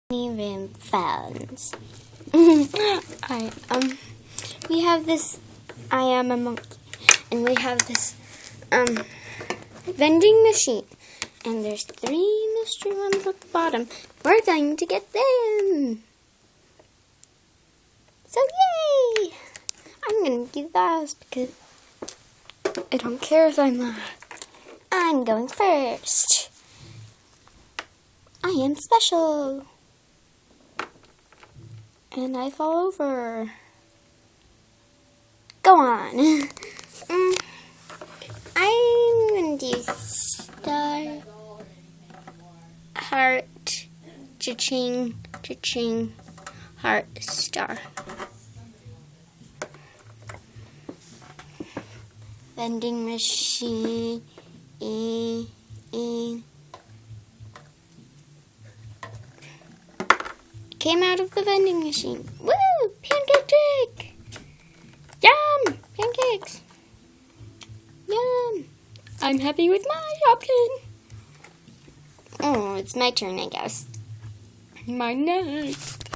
Even phones. We have this. I am a monkey, and we have this vending machine, and there's 3 mystery ones at the bottom. We're going to get them. So yay! I'm gonna do last because I don't care if I'm last. I'm going first. I am special. And I fall over. Go on. I'm going to do star, heart, cha-ching, cha-ching, heart, star. Vending machine. Came out of the vending machine. Woo! Pancake trick! Yum! Pancakes! Yum! I'm happy with my shopkin. Oh, it's my turn, I guess. My next.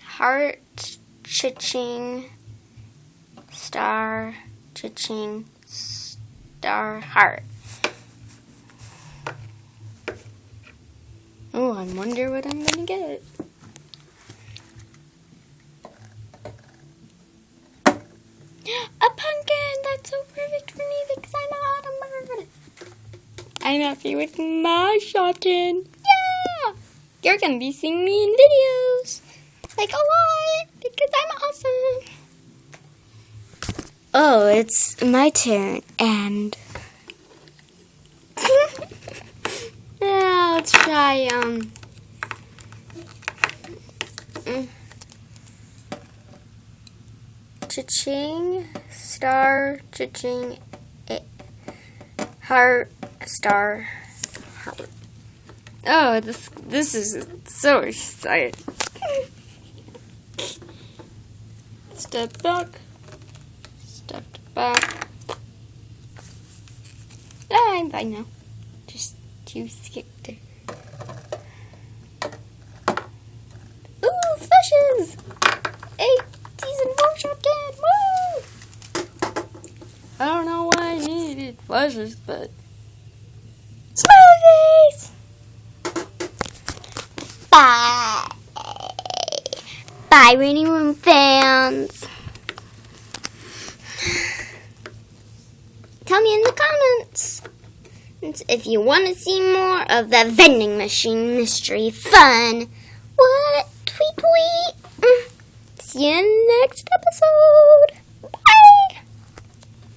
Heart, cha-ching, star, cha-ching, star, heart. Oh, I wonder what I'm gonna get. A pumpkin! That's so perfect for me because I'm an autumn bird. I'm happy with my shopkin. Yeah! You're gonna be seeing me in videos. Like a lot, because I'm awesome. Oh, it's my turn, and yeah, let's try cha-ching, star, cha-ching, heart, star, heart. Oh, this is so exciting. Step back. Stepped back. Ah, I'm fine now. Just too scared. Ooh, flushes! 8 season 4 shopkin! Woo! I don't know why I needed flushes, but smiley face! Bye! Bye, Rainy Room fans! Tell me in the comments if you want to see more of the vending machine mystery fun. What? Tweet, tweet. See you in the next episode.